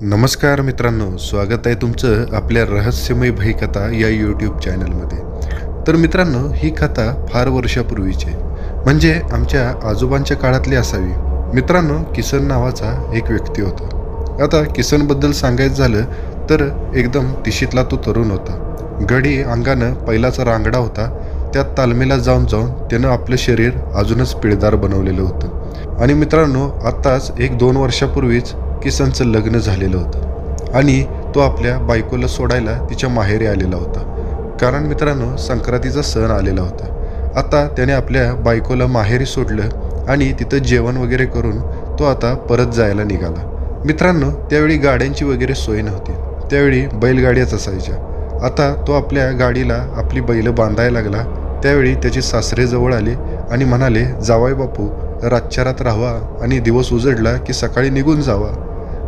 नमस्कार मित्रांनो, स्वागत आहे तुमचं आपल्या रहस्यमय भयकथा या यूट्यूब चॅनलमध्ये. तर मित्रांनो, ही कथा फार वर्षापूर्वीची आहे, म्हणजे आमच्या आजोबांच्या काळातली असावी. मित्रांनो, किसन नावाचा एक व्यक्ती होता. आता किसनबद्दल सांगायचं झालं तर एकदम तिशीतला तो तरुण होता. गडी अंगानं पहिलाचा रांगडा होता. त्यात तालमीला जाऊन जाऊन त्यानं आपलं शरीर अजूनच पिळदार बनवलेलं होतं. आणि मित्रांनो, आत्ताच 1-2 वर्षापूर्वीच किसनचं लग्न झालेलं होतं आणि तो आपल्या बायकोला सोडायला तिच्या माहेरी आलेला होता. कारण मित्रांनो, संक्रांतीचा सण आलेला होता. आता त्याने आपल्या बायकोला माहेरी सोडलं आणि तिथं जेवण वगैरे करून तो आता परत जायला निघाला. मित्रांनो, त्यावेळी गाड्यांची वगैरे सोय नव्हती. त्यावेळी बैलगाड्याच असायच्या. आता तो आपल्या गाडीला आपली बैल बांधायला लागला. त्यावेळी त्याचे सासरे जवळ आले आणि म्हणाले, जावाई बापू, रातच्या रात राहावा आणि दिवस उजडला की सकाळी निघून जावा.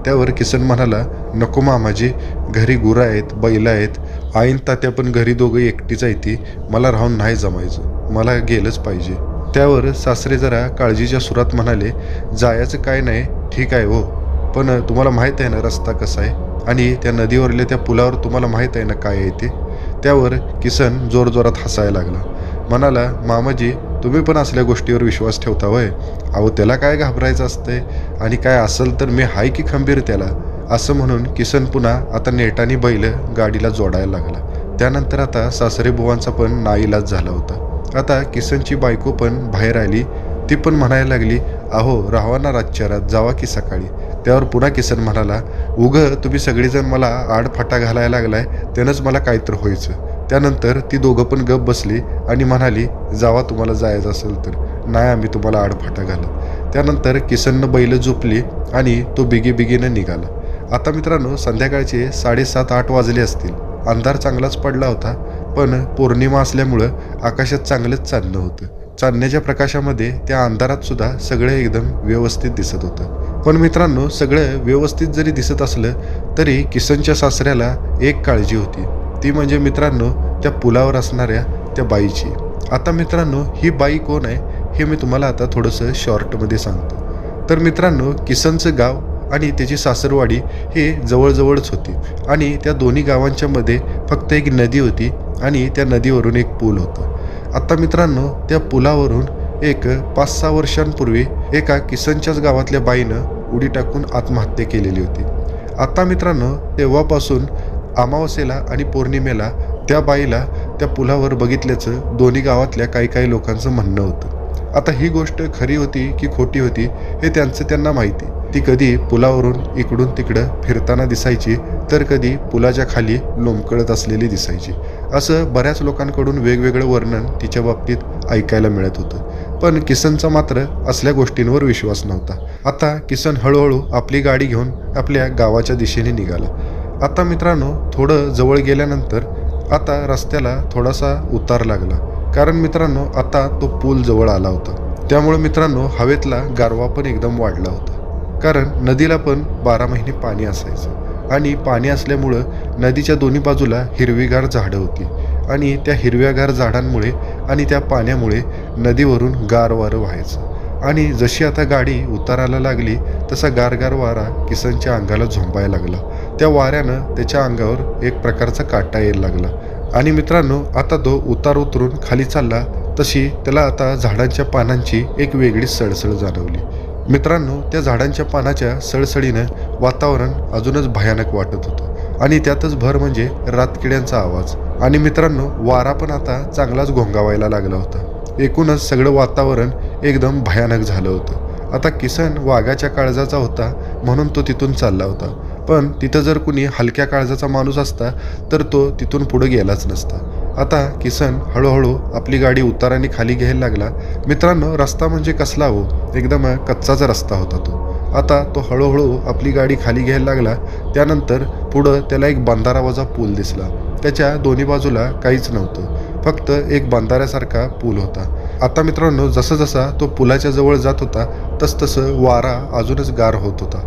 त्यावर किसन म्हणाला, नको मामाजी, घरी गुरं आहेत, बैल आहेत, आईन तात्या पण घरी दोघं एकटीच आहे, ती मला राहून नाही जमायचं, मला गेलंच पाहिजे. त्यावर सासरे जरा काळजीच्या सुरात म्हणाले, जायचं काय नाही, ठीक आहे हो, पण तुम्हाला माहीत आहे ना रस्ता कसा आहे, आणि त्या नदीवरल्या त्या पुलावर तुम्हाला माहीत आहे ना काय आहे ते. त्यावर किसन जोरजोरात हसायला लागला. म्हणाला, मामाजी, तुम्ही पण असल्या गोष्टीवर विश्वास ठेवता होय? अहो, त्याला काय घाबरायचं असतंय, आणि काय असेल तर मी हाय की खंबीर त्याला. असं म्हणून किसन पुन्हा आता नेटाने बैल गाडीला जोडायला लागला. त्यानंतर आता सासरे बुवांचा पण नाईलाज झाला होता. आता किसनची बायको पण बाहेर आली. ती पण म्हणायला लागली, अहो राहावा ना रातच्या रात, जावा की सकाळी. त्यावर पुन्हा किसन म्हणाला, तुम्ही सगळेजण मला आडफाटा घालायला लागलाय, त्यानंच मला काहीतरी व्हायचं. त्यानंतर ती दोघं पण गप बसली आणि म्हणाली, जावा तुम्हाला जायचं असेल तर, नाही आम्ही तुम्हाला आडफाटा घालत. त्यानंतर किसननं बैल झोपली आणि तो बिगीनं निघाला. आता मित्रांनो, संध्याकाळचे 7:30-8 वाजले असतील. अंधार चांगलाच पडला होता, पण पौर्णिमा असल्यामुळं आकाशात चांगलंच चांदणं होतं. चांदण्याच्या प्रकाशामध्ये त्या अंधारात सुद्धा सगळं एकदम व्यवस्थित दिसत होतं. पण मित्रांनो, सगळं व्यवस्थित जरी दिसत असलं तरी किसनच्या सासऱ्याला एक काळजी होती. ती म्हणजे मित्रांनो, त्या पुलावर असणाऱ्या त्या बाईची. आता मित्रांनो, ही बाई कोण आहे हे मी तुम्हाला आता थोडंसं शॉर्टमध्ये सांगतो. तर मित्रांनो, किसनचं गाव आणि त्याची सासरवाडी हे जवळजवळच होती आणि त्या दोन्ही गावांच्या मध्ये फक्त एक नदी होती आणि त्या नदीवरून एक पूल होता. आता मित्रांनो, त्या पुलावरून एक 5-6 वर्षांपूर्वी एका किसनच्याच गावातल्या बाईनं उडी टाकून आत्महत्या केलेली होती. आता मित्रांनो, तेव्हापासून अमावस्येला आणि पौर्णिमेला त्या बाईला त्या पुलावर बघितल्याचं दोन्ही गावातल्या काही लोकांचं म्हणणं होतं. आता ही गोष्ट खरी होती की खोटी होती हे त्यांना माहिती. ती कधी पुलावरून इकडून तिकडं फिरताना दिसायची, तर कधी पुलाच्या खाली लोंबकळत असलेली दिसायची. असं बऱ्याच लोकांकडून वेगवेगळं वर्णन तिच्या बाबतीत ऐकायला मिळत होतं. पण किसनचा मात्र असल्या गोष्टींवर विश्वास नव्हता. आता किसन हळूहळू आपली गाडी घेऊन आपल्या गावाच्या दिशेने निघाला. आता मित्रांनो, थोडं जवळ गेल्यानंतर आता रस्त्याला थोडासा उतार लागला. कारण मित्रांनो, आता तो पूल जवळ आला होता. त्यामुळे मित्रांनो, हवेतला गारवा पण एकदम वाढला होता. कारण नदीला पण 12 महिने पाणी असायचं आणि पाणी असल्यामुळं नदीच्या दोन्ही बाजूला हिरवीगार झाडं होती आणि त्या हिरव्यागार झाडांमुळे आणि त्या पाण्यामुळे नदीवरून गार वारं व्हायचं. आणि जशी आता गाडी उताराला लागली तसा गारगार वारा किसनच्या अंगाला झोंबायला लागला. त्या वाऱ्यानं त्याच्या अंगावर एक प्रकारचा काटा यायला लागला. आणि मित्रांनो, आता तो उतार उतरून खाली चालला तशी त्याला आता झाडांच्या पानांची एक वेगळीच सळसळ जाणवली. मित्रांनो, त्या झाडांच्या पानाच्या सळसळीनं वातावरण अजूनच भयानक वाटत होतं आणि त्यातच भर म्हणजे रातकिड्यांचा आवाज. आणि मित्रांनो, वारा पण आता चांगलाच घोंगावायला लागला होता. एकूणच सगळं वातावरण एकदम भयानक झालं होतं. आता किसन वाघाच्या काळजाचा होता म्हणून तो तिथून चालला होता, पण तिथं जर कुणी हलक्या काळजाचा माणूस असता तर तो तिथून पुढे गेलाच नसता. आता किसन हळूहळू आपली गाडी उताराने खाली घ्यायला लागला. मित्रांनो, रस्ता म्हणजे कसला हो, एकदम कच्चाचा रस्ता होता तो. आता तो हळूहळू आपली गाडी खाली घ्यायला लागला. त्यानंतर पुढं त्याला एक बंधारावजा पूल दिसला. त्याच्या दोन्ही बाजूला काहीच नव्हतं, फक्त एक बंधाऱ्यासारखा पूल होता. आता मित्रांनो, जसा तो पुलाच्या जवळ जात होता तसं वारा अजूनच गार होत होता.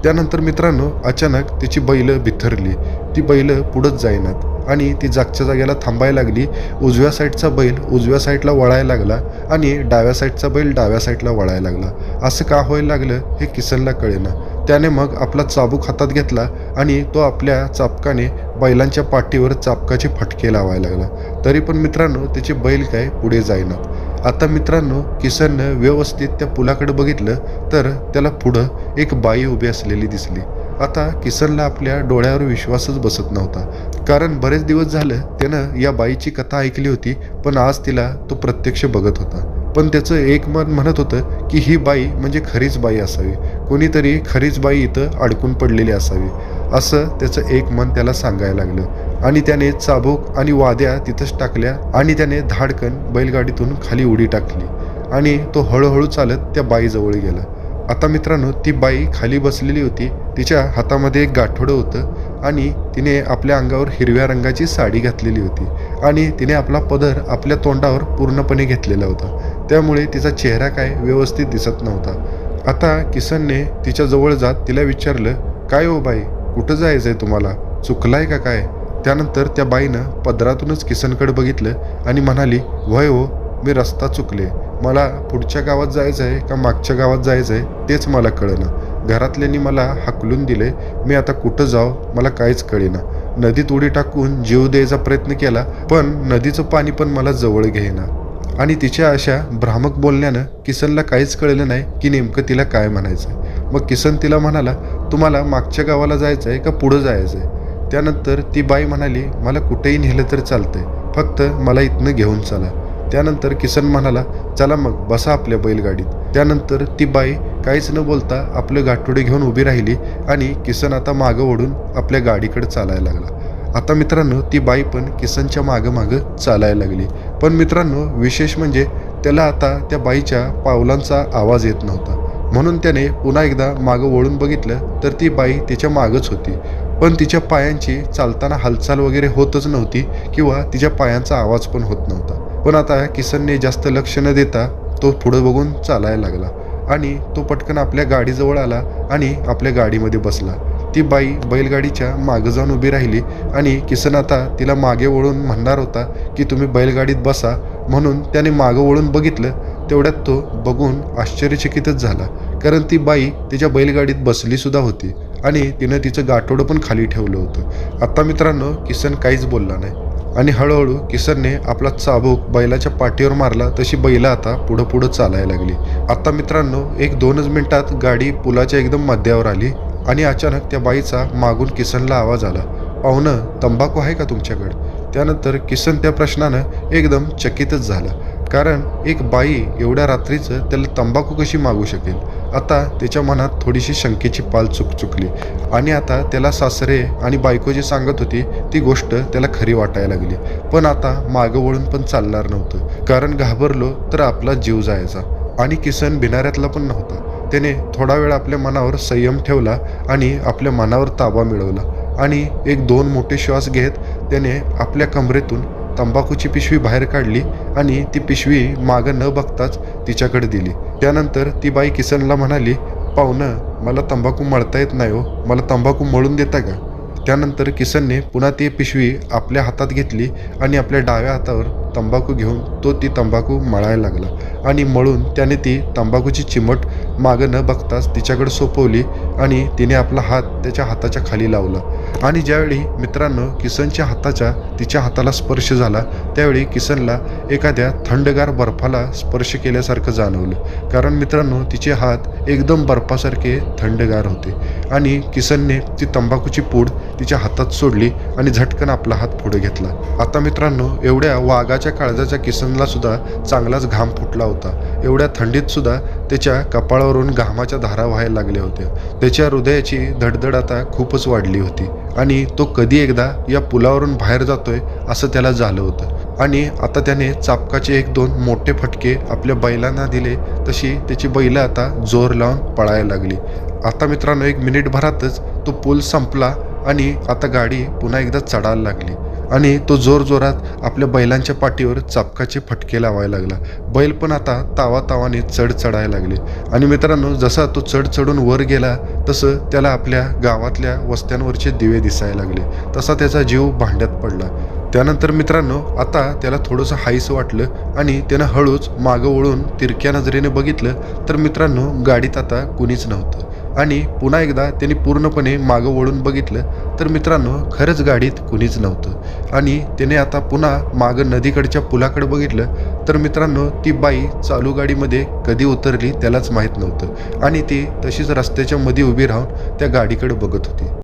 त्यानंतर मित्रांनो, अचानक त्याची बैल बिथरली. ती बैल पुढंच जाईनात आणि ती जागच्या जागेला थांबायला लागली. उजव्या साईडचा बैल उजव्या साईडला वळायला लागला आणि डाव्या साईडचा बैल डाव्या साईडला वळायला लागला. असं का व्हायला लागलं हे किसनला कळेना. त्याने मग आपला चाबूक हातात घेतला आणि तो आपल्या चाबकाने बैलांच्या पाठीवर चाबकाचे फटके लावायला लागला. तरी पण मित्रांनो त्याचे बैल काय पुढे जाईनात. आता मित्रांनो किसननं व्यवस्थित त्या पुलाकडे बघितलं तर त्याला पुढं एक बाई उभी असलेली दिसली. आता किसनला आपल्या डोळ्यावर विश्वासच बसत नव्हता, कारण बरेच दिवस झालं त्यानं या बाईची कथा ऐकली होती, पण आज तिला तो प्रत्यक्ष बघत होता. पण त्याचं एक मन म्हणत होतं की ही बाई म्हणजे खरीच बाई असावी, कोणीतरी खरीच बाई इथं अडकून पडलेली असावी, असं त्याचं एक मन त्याला सांगायला लागलं. आणि त्याने चाबूक आणि वाद्या तिथंच टाकल्या आणि त्याने धाडकन बैलगाडीतून खाली उडी टाकली आणि तो हळूहळू चालत त्या बाईजवळ गेला. आता मित्रांनो ती बाई खाली बसलेली होती. तिच्या हातामध्ये एक गाठोडं होतं आणि तिने आपल्या अंगावर हिरव्या रंगाची साडी घातलेली होती आणि तिने आपला पदर आपल्या तोंडावर पूर्णपणे घेतलेला होता, त्यामुळे तिचा चेहरा काय व्यवस्थित दिसत नव्हता. आता किसनने तिच्या जवळ जात तिला विचारलं, काय हो बाई, कुठं जायचंय तुम्हाला, चुकलाय का काय? त्यानंतर त्या बाईनं पदरातूनच किसनकडे बघितलं आणि म्हणाली, वय हो, मी रस्ता चुकले, मला पुढच्या गावात जायचं आहे का मागच्या गावात जायचं आहे तेच मला कळेना. घरातल्यांनी मला हाकलून दिले, मी आता कुठं जाऊ मला काहीच कळेना. नदीत उडी टाकून जीव द्यायचा प्रयत्न केला, पण नदीचं पाणी पण मला जवळ घेईना. आणि तिच्या अशा भ्रामक बोलण्यानं किसनला काहीच कळलं नाही की नेमकं तिला काय म्हणायचं. मग किसन तिला म्हणाला, तुम्हाला मागच्या गावाला जायचं आहे का पुढं जायचं आहे? त्यानंतर ती बाई म्हणाली, मला कुठेही नेलं तर चालतंय, फक्त मला इथनं घेऊन चला. त्यानंतर किसन म्हणाला, चला मग बसा आपल्या बैलगाडीत. त्यानंतर ती बाई काहीच न बोलता आपलं गाठोडे घेऊन उभी राहिली आणि किसन आता मागं ओढून आपल्या गाडीकडे चालायला लागला. आता मित्रांनो ती बाई पण किसनच्या मागं चालायला लागली. पण मित्रांनो विशेष म्हणजे त्याला आता त्या बाईच्या पावलांचा आवाज येत नव्हता, म्हणून त्याने पुन्हा एकदा मागं वळून बघितलं तर ती बाई त्याच्या मागच होती, पण तिच्या पायांची चालताना हालचाल वगैरे होतच नव्हती किंवा तिच्या पायांचा आवाज पण होत नव्हता. पण आता किसनने जास्त लक्ष न देता तो पुढे बघून चालायला लागला आणि तो पटकन आपल्या गाडीजवळ आला आणि आपल्या गाडीमध्ये बसला. ती बाई बैलगाडीच्या मागं जाऊन उभी राहिली आणि किसन आता तिला मागे वळून म्हणणार होता की तुम्ही बैलगाडीत बसा, म्हणून त्याने मागं वळून बघितलं. तेवढ्यात तो बघून आश्चर्यचकितच झाला, कारण ती बाई तिच्या बैलगाडीत बसली सुद्धा होती आणि तिनं तिचं गाठोडं पण खाली ठेवलं होतं. आता मित्रांनो किसन काहीच बोलला नाही आणि हळूहळू किसनने आपला चाबूक बैलाच्या पाठीवर मारला, तशी बैल आता पुढं चालायला लागली. आता मित्रांनो 1-2च मिनिटात गाडी पुलाच्या एकदम मध्यावर आली आणि अचानक त्या बाईचा मागून किसनला आवाज आला, पाहुणं, तंबाखू आहे का तुमच्याकडे? त्यानंतर किसन त्या प्रश्नानं एकदम चकितच झाला, कारण एक बाई एवढ्या रात्रीचं त्याला तंबाखू कशी मागू शकेल. आता त्याच्या मनात थोडीशी शंकेची पाल चुकली आणि आता त्याला सासरे आणि बायको जी सांगत होती ती गोष्ट त्याला खरी वाटायला लागली. पण आता मागं वळून पण चालणार नव्हतं, कारण घाबरलो तर आपला जीव जायचा. आणि किसन भिणाऱ्यातला पण नव्हता. त्याने थोडा वेळ आपल्या मनावर संयम ठेवला आणि आपल्या मनावर ताबा मिळवला आणि 1-2 मोठे श्वास घेत त्याने आपल्या कमरेतून तंबाखूची पिशवी बाहेर काढली आणि ती पिशवी मागं न बघताच तिच्याकडे दिली. त्यानंतर ती बाई किसनला म्हणाली, पाहुणं, मला तंबाखू मळता येत नाही हो, मला तंबाखू मळून देता का? त्यानंतर किसनने पुन्हा ती पिशवी आपल्या हातात घेतली आणि आपल्या डाव्या हातावर तंबाखू घेऊन तो ती तंबाखू मळायला लागला आणि मळून त्याने ती तंबाखूची चिमट मागं न बघताच तिच्याकडे सोपवली आणि तिने आपला हात त्याच्या हाताच्या खाली लावला. आणि ज्यावेळी मित्रांनो किसनच्या हाताचा तिच्या हाताला स्पर्श झाला, त्यावेळी किसनला एखाद्या थंडगार बर्फाला स्पर्श केल्यासारखं जाणवलं, कारण मित्रांनो तिचे हात एकदम बर्फासारखे थंडगार होते. आणि किसनने ती तंबाखूची पूड तिच्या हातात सोडली आणि झटकन आपला हात पुढे घेतला. आता मित्रांनो एवढ्या वाघाच्या काळजाच्या किसनला सुद्धा चांगलाच घाम फुटला होता. एवढ्या थंडीत सुद्धा त्याच्या कपाळावरून घामाच्या धारा व्हायला लागल्या होत्या. त्याच्या हृदयाची धडधड आता खूपच वाढली होती आणि तो कधी एकदा या पुलावरून बाहेर जातोय असं त्याला झालं होतं. आणि आता त्याने चाबकाचे 1-2 मोठे फटके आपल्या बैलांना दिले, तशी त्याची बैल आता जोर लावून पळायला लागली. आता मित्रांनो 1 मिनिटभरातच तो पूल संपला आणि आता गाडी पुन्हा एकदा चढायला लागली आणि तो जोरात आपल्या बैलांच्या पाठीवर चाबकाचे फटके लावायला लागला. बैल पण आता तावातावाने चढायला लागले आणि मित्रांनो जसा तो चढून वर गेला तसं त्याला आपल्या गावातल्या वस्त्यांवरचे दिवे दिसायला लागले, तसा त्याचा जीव भांड्यात पडला. त्यानंतर मित्रांनो आता त्याला थोडंसं हायसं वाटलं आणि त्यानं हळूच मागं वळून तिरक्या नजरेने बघितलं तर मित्रांनो गाडीत आता कुणीच नव्हतं आणि पुन्हा एकदा त्यांनी पूर्णपणे मागं वळून बघितलं तर मित्रांनो खरंच गाडीत कुणीच नव्हतं. आणि त्याने आता पुन्हा मागं नदीकडच्या पुलाकडे बघितलं तर मित्रांनो ती बाई चालू गाडीमध्ये कधी उतरली त्यालाच माहीत नव्हतं आणि ती तशीच रस्त्याच्या मध्ये उभी राहून त्या गाडीकडे बघत होती.